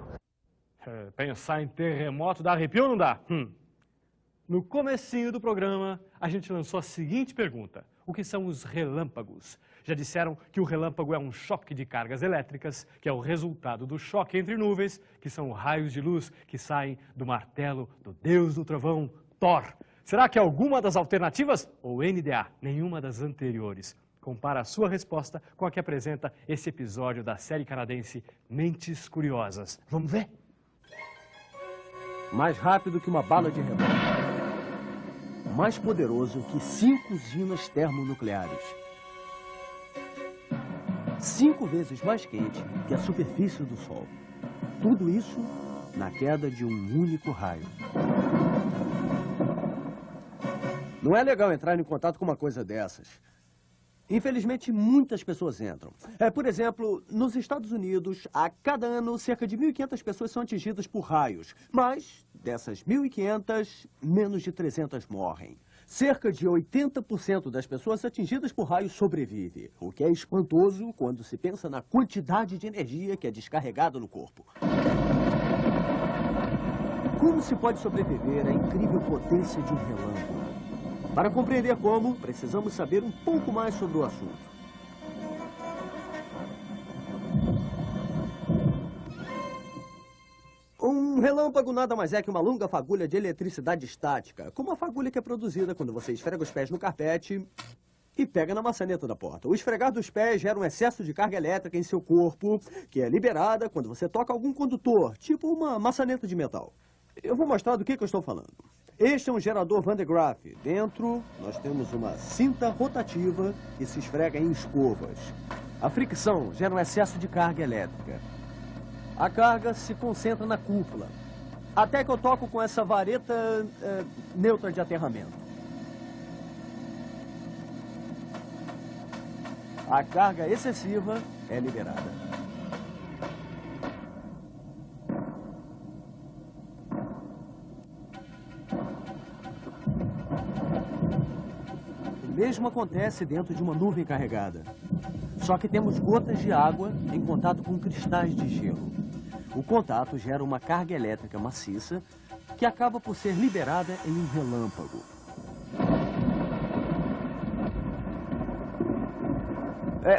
Pensar em terremoto dá arrepio ou não dá? No comecinho do programa, a gente lançou a seguinte pergunta. O que são os relâmpagos? Já disseram que o relâmpago é um choque de cargas elétricas, que é o resultado do choque entre nuvens, que são raios de luz que saem do martelo do deus do trovão, Thor. Será que é alguma das alternativas ou NDA? Nenhuma das anteriores. Compara a sua resposta com a que apresenta esse episódio da série canadense Mentes Curiosas. Vamos ver? Mais rápido que uma bala de revólver. Mais poderoso que 5 usinas termonucleares. 5 vezes mais quente que a superfície do Sol. Tudo isso na queda de um único raio. Não é legal entrar em contato com uma coisa dessas. Infelizmente, muitas pessoas entram. Por exemplo, nos Estados Unidos, a cada ano, cerca de 1.500 pessoas são atingidas por raios. Mas, dessas 1.500, menos de 300 morrem. Cerca de 80% das pessoas atingidas por raios sobrevivem, o que é espantoso quando se pensa na quantidade de energia que é descarregada no corpo. Como se pode sobreviver à incrível potência de um relâmpago? Para compreender como, precisamos saber um pouco mais sobre o assunto. Um relâmpago nada mais é que uma longa fagulha de eletricidade estática, como a fagulha que é produzida quando você esfrega os pés no carpete e pega na maçaneta da porta. O esfregar dos pés gera um excesso de carga elétrica em seu corpo, que é liberada quando você toca algum condutor, tipo uma maçaneta de metal. Eu vou mostrar do que eu estou falando. Este é um gerador Van de Graaff. Dentro, nós temos uma cinta rotativa que se esfrega em escovas. A fricção gera um excesso de carga elétrica. A carga se concentra na cúpula, até que eu toco com essa vareta neutra de aterramento. A carga excessiva é liberada. O mesmo acontece dentro de uma nuvem carregada. Só que temos gotas de água em contato com cristais de gelo. O contato gera uma carga elétrica maciça que acaba por ser liberada em um relâmpago.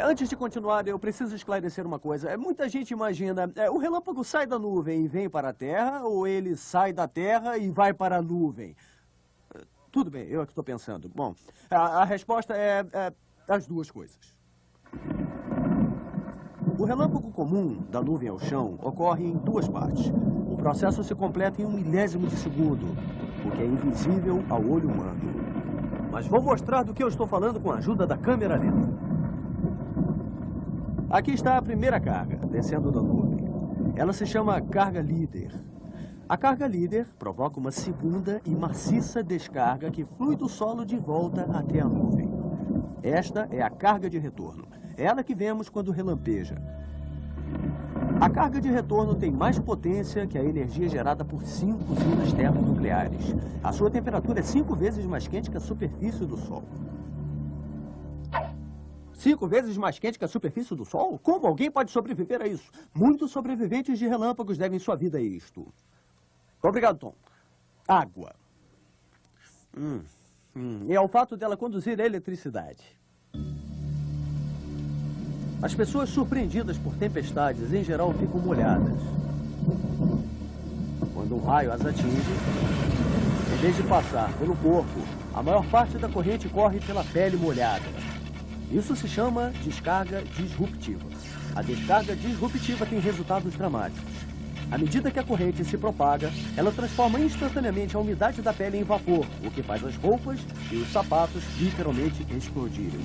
Antes de continuar, eu preciso esclarecer uma coisa. Muita gente imagina, o relâmpago sai da nuvem e vem para a Terra, ou ele sai da Terra e vai para a nuvem? Tudo bem, eu é que estou pensando. Bom, a resposta é as duas coisas. O relâmpago comum, da nuvem ao chão, ocorre em duas partes. O processo se completa em 1/1000 de segundo, o que é invisível ao olho humano. Mas vou mostrar do que eu estou falando com a ajuda da câmera lenta. Aqui está a primeira carga, descendo da nuvem. Ela se chama carga líder. A carga líder provoca uma segunda e maciça descarga que flui do solo de volta até a nuvem. Esta é a carga de retorno. É ela que vemos quando relampeja. A carga de retorno tem mais potência que a energia gerada por 5 usinas termonucleares. A sua temperatura é 5 vezes mais quente que a superfície do Sol. 5 vezes mais quente que a superfície do Sol? Como alguém pode sobreviver a isso? Muitos sobreviventes de relâmpagos devem sua vida a isto. Obrigado, Tom. Água. É o fato dela conduzir a eletricidade. As pessoas surpreendidas por tempestades, em geral, ficam molhadas. Quando um raio as atinge, em vez de passar pelo corpo, a maior parte da corrente corre pela pele molhada. Isso se chama descarga disruptiva. A descarga disruptiva tem resultados dramáticos. À medida que a corrente se propaga, ela transforma instantaneamente a umidade da pele em vapor, o que faz as roupas e os sapatos literalmente explodirem.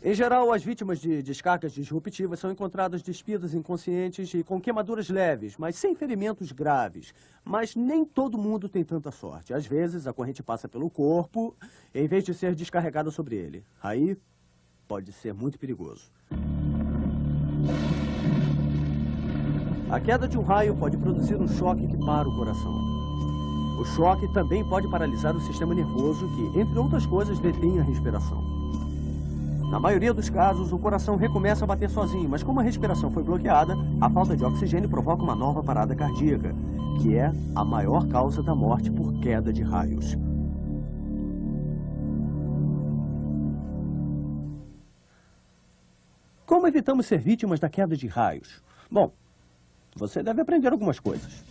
Em geral, as vítimas de descargas disruptivas são encontradas despidas, inconscientes e com queimaduras leves, mas sem ferimentos graves. Mas nem todo mundo tem tanta sorte. Às vezes, a corrente passa pelo corpo, em vez de ser descarregada sobre ele. Aí, pode ser muito perigoso. A queda de um raio pode produzir um choque que para o coração. O choque também pode paralisar o sistema nervoso, que, entre outras coisas, detém a respiração. Na maioria dos casos, o coração recomeça a bater sozinho, mas como a respiração foi bloqueada, a falta de oxigênio provoca uma nova parada cardíaca, que é a maior causa da morte por queda de raios. Como evitamos ser vítimas da queda de raios? Bom, você deve aprender algumas coisas.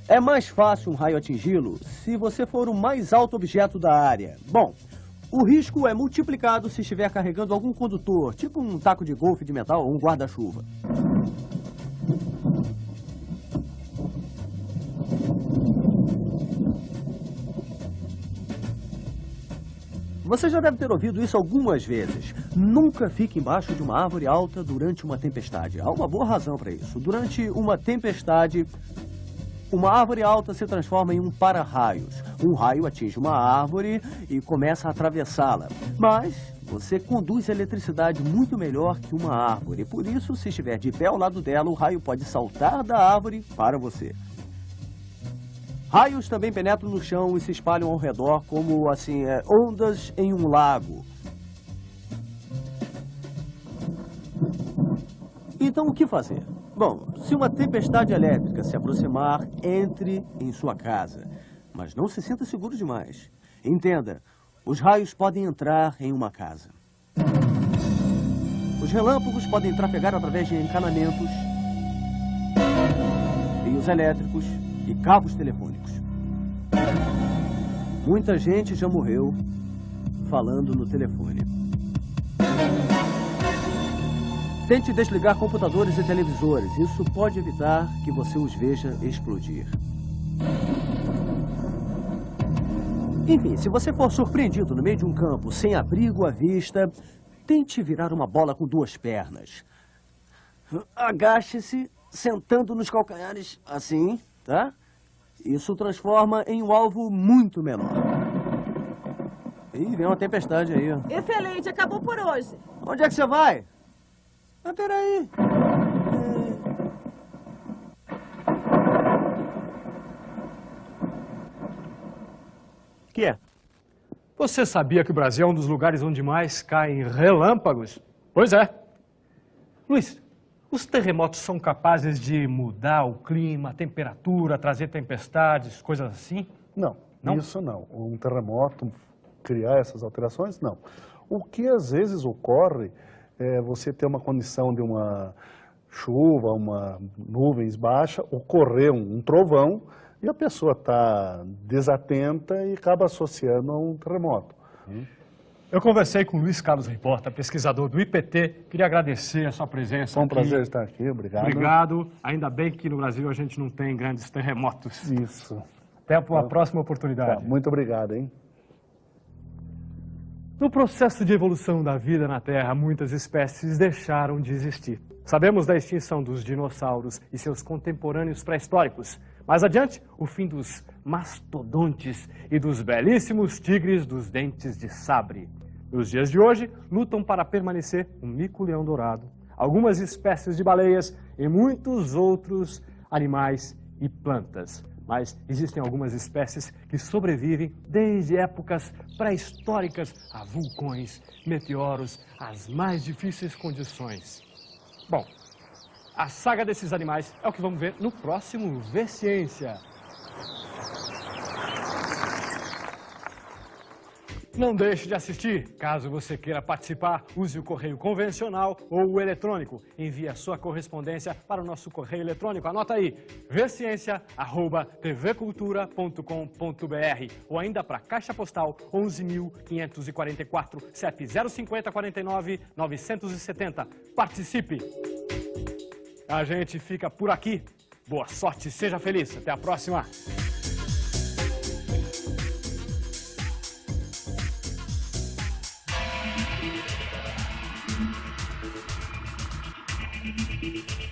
É mais fácil um raio atingi-lo se você for o mais alto objeto da área. Bom, o risco é multiplicado se estiver carregando algum condutor, tipo um taco de golfe de metal ou um guarda-chuva. Você já deve ter ouvido isso algumas vezes. Nunca fique embaixo de uma árvore alta durante uma tempestade. Há uma boa razão para isso. Durante uma tempestade, Uma árvore alta se transforma em um para-raios. Um raio atinge uma árvore e começa a atravessá-la. Mas você conduz a eletricidade muito melhor que uma árvore. Por isso, se estiver de pé ao lado dela, o raio pode saltar da árvore para você. Raios também penetram no chão e se espalham ao redor como, assim, ondas em um lago. Então, o que fazer? Bom, se uma tempestade elétrica se aproximar, entre em sua casa. Mas não se sinta seguro demais. Entenda, os raios podem entrar em uma casa. Os relâmpagos podem trafegar através de encanamentos, fios elétricos e cabos telefônicos. Muita gente já morreu falando no telefone. Tente desligar computadores e televisores. Isso pode evitar que você os veja explodir. Enfim, se você for surpreendido no meio de um campo sem abrigo à vista, tente virar uma bola com duas pernas. Agache-se sentando nos calcanhares assim, tá? Isso transforma em um alvo muito menor. Ih, vem uma tempestade aí, ó. Excelente, acabou por hoje. Onde é que você vai? Ah, peraí. O que é? Você sabia que o Brasil é um dos lugares onde mais caem relâmpagos? Pois é. Luiz, os terremotos são capazes de mudar o clima, a temperatura, trazer tempestades, coisas assim? Não, isso não. Um terremoto, criar essas alterações, não. O que às vezes ocorre é você ter uma condição de uma chuva, uma nuvens baixa, ocorrer um trovão e a pessoa está desatenta e acaba associando a um terremoto. Eu conversei com o Luiz Carlos Riporta, pesquisador do IPT. Queria agradecer a sua presença. Foi um aqui. prazer estar aqui, obrigado. Obrigado. Ainda bem que no Brasil a gente não tem grandes terremotos. Isso. Até a próxima oportunidade. Tá, muito obrigado, hein? No processo de evolução da vida na Terra, muitas espécies deixaram de existir. Sabemos da extinção dos dinossauros e seus contemporâneos pré-históricos. Mais adiante, o fim dos mastodontes e dos belíssimos tigres dos dentes de sabre. Nos dias de hoje, lutam para permanecer um mico-leão dourado, algumas espécies de baleias e muitos outros animais e plantas. Mas existem algumas espécies que sobrevivem desde épocas pré-históricas a vulcões, meteoros, as mais difíceis condições. Bom, a saga desses animais é o que vamos ver no próximo Vê Ciência. Não deixe de assistir. Caso você queira participar, use o correio convencional ou o eletrônico. Envie a sua correspondência para o nosso correio eletrônico. Anota aí, vciência@tvcultura.com.br ou ainda para Caixa Postal 11.544, CEP 05049-970. Participe! A gente fica por aqui. Boa sorte, seja feliz. Até a próxima. Thank you.